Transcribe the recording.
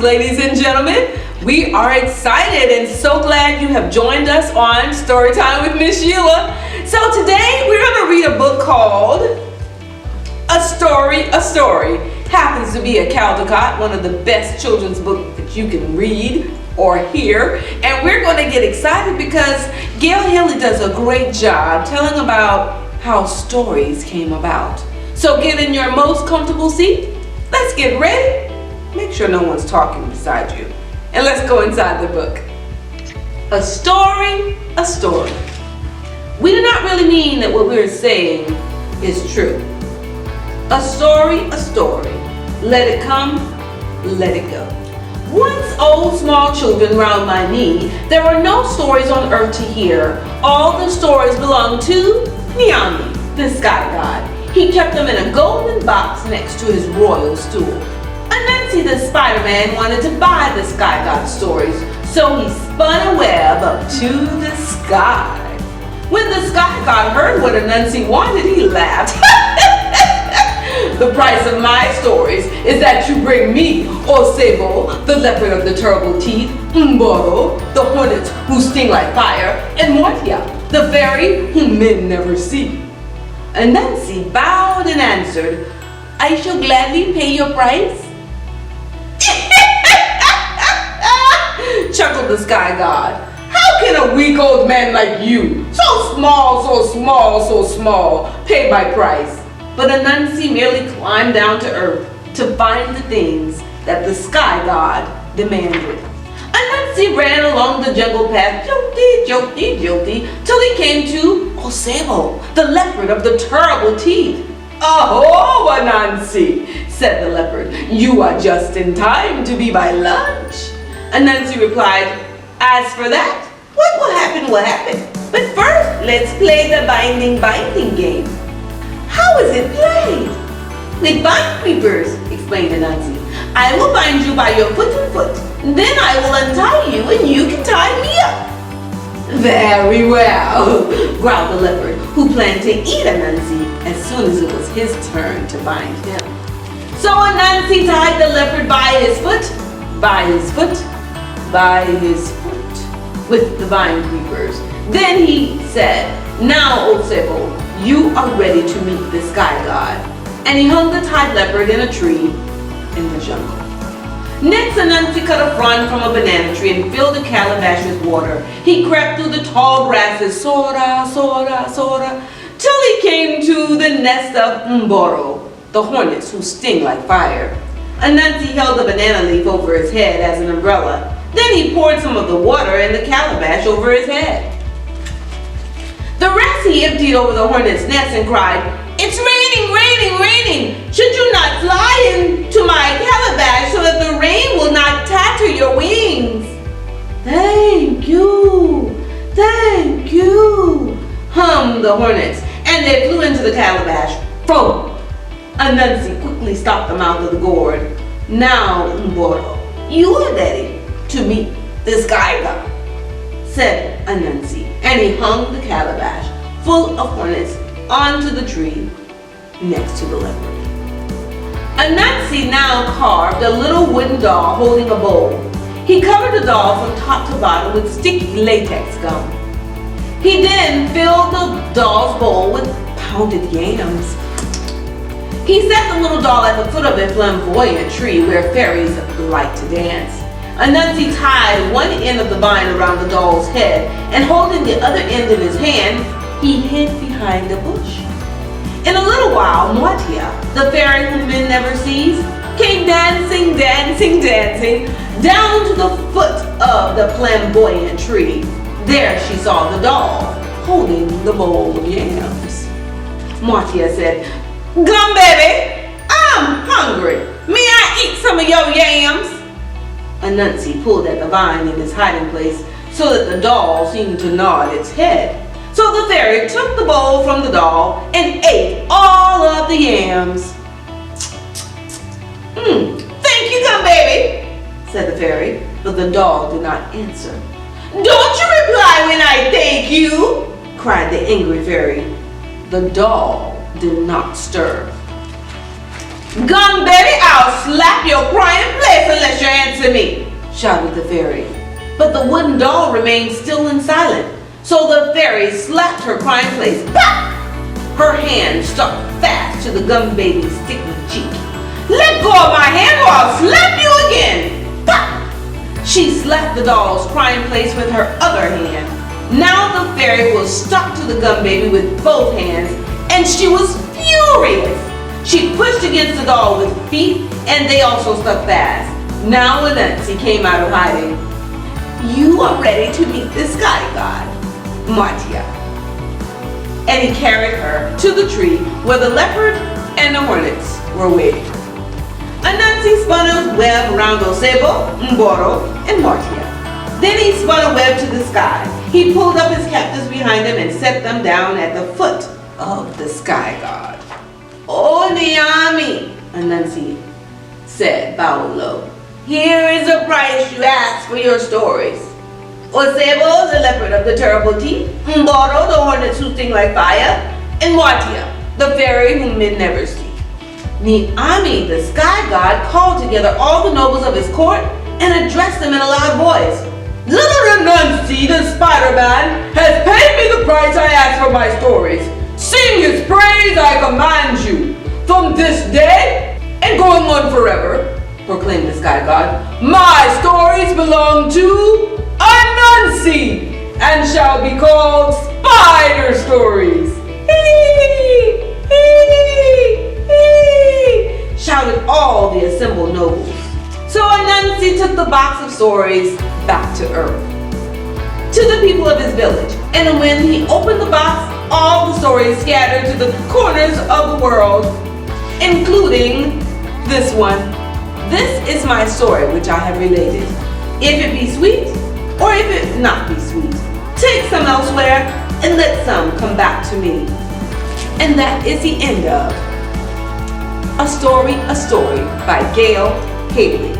ladies and gentlemen. We are excited and so glad you have joined us on Storytime with Miss Shiela. So today we're going to read a book called A Story. Happens to be a Caldecott, one of the best children's books that you can read or hear. And we're going to get excited because Gail Haley does a great job telling about how stories came about. So get in your most comfortable seat. Let's get ready. Make sure no one's talking beside you. And let's go inside the book. A story. We do not really mean that what we're saying is true. A story. Let it come, let it go. Once, old small children round my knee, there were no stories on earth to hear. All the stories belonged to Nyami, the sky god. He kept them in a golden box next to his royal stool. Anansi the Spider-Man wanted to buy the sky god stories, so he spun a web up to the sky. When the sky god heard what Anansi wanted, he laughed. The price of my stories is that you bring me Osebo, the leopard of the terrible teeth, Mboro, the hornets who sting like fire, and Mortia, the fairy whom men never see. Anansi bowed and answered, I shall gladly pay your price. Chuckled the sky god. How can a weak old man like you, so small, pay my price? But Anansi merely climbed down to earth to find the things that the sky god demanded. Anansi ran along the jungle path, jolty, till he came to Osebo, the leopard of the terrible teeth. Oh, Anansi, said the leopard, you are just in time to be my lunch. Anansi replied, as for that, what will happen will happen. But first, let's play the binding game. How is it played? With bind creepers, explained Anansi. I will bind you by your foot and foot. Then I will untie you and you can tie me up. Very well, growled the leopard, who planned to eat Anansi as soon as it was his turn to bind him. So Anansi tied the leopard by his foot, with the vine creepers. Then he said, now, Osebo, you are ready to meet the sky god. And he hung the tied leopard in a tree in the jungle. Next, Anansi cut a frond from a banana tree and filled a calabash with water. He crept through the tall grasses, sora, till he came to the nest of Mboro, the hornets who sting like fire. Anansi held the banana leaf over his head as an umbrella. Then he poured some of the water in the calabash over his head. The rest he emptied over the hornet's nest and cried, it's raining. Should you not fly into my calabash so that the rain will not tatter your wings? Thank you, hummed the hornets, and they flew into the calabash. Boom! Anansi quickly stopped the mouth of the gourd. Now, Mboro, you are ready to meet the sky god, said Anansi, and he hung the calabash full of hornets onto the tree next to the leopard. Anansi now carved a little wooden doll holding a bowl. He covered the doll from top to bottom with sticky latex gum. He then filled the doll's bowl with pounded yams. He set the little doll at the foot of a flamboyant tree where fairies like to dance. Anansi tied one end of the vine around the doll's head, and holding the other end in his hand, he hid behind a bush. In a little while, Mortia, the fairy whom men never sees, came dancing down to the foot of the flamboyant tree. There she saw the doll, holding the bowl of yams. Mortia said, come baby, I'm hungry. May I eat some of your yams? Anansi pulled at the vine in his hiding place so that the doll seemed to nod its head. So the fairy took the bowl from the doll and ate all of the yams. Thank you, come baby, said the fairy, but the doll did not answer. Don't you reply when I thank you, cried the angry fairy. The doll did not stir. "Gum baby, I'll slap your crying place unless you answer me," shouted the fairy. But the wooden doll remained still and silent, so the fairy slapped her crying place. Pop! Her hand stuck fast to the gum baby's sticky cheek. "Let go of my hand or I'll slap you again!" Pop! She slapped the doll's crying place with her other hand. Now the fairy was stuck to the gum baby with both hands, and she was furious. She pushed against the doll with feet, and they also stuck fast. Now Anansi came out of hiding. "You are ready to meet the sky god, Matia." And he carried her to the tree where the leopard and the hornets were waiting. Anansi spun a web around Osebo, Mboro, and Matia. Then he spun a web to the sky. He pulled up his captives behind him and set them down at the foot of the sky god. "Oh, Niami," Anansi said, bowing low. "Here is the price you asked for your stories. Osebo, the leopard of the terrible teeth, Mboro, the hornets who sting like fire, and Matia, the fairy whom men never see." Niami, the sky god, called together all the nobles of his court and addressed them in a loud voice. "Little Anansi, the Spider-Man, has paid me the price I asked for my stories. Sing his praise, I command you. From this day and going on forever," proclaimed the sky god, "my stories belong to Anansi and shall be called Spider Stories." "Hee! Hee! Hee!" shouted all the assembled nobles. So Anansi took the box of stories back to Earth, to the people of his village. And when he opened the box, all the stories scattered to the corners of the world, including this one. This is my story which I have related. If it be sweet, or if it not be sweet, take some elsewhere and let some come back to me. And that is the end of A Story by Gail Haley.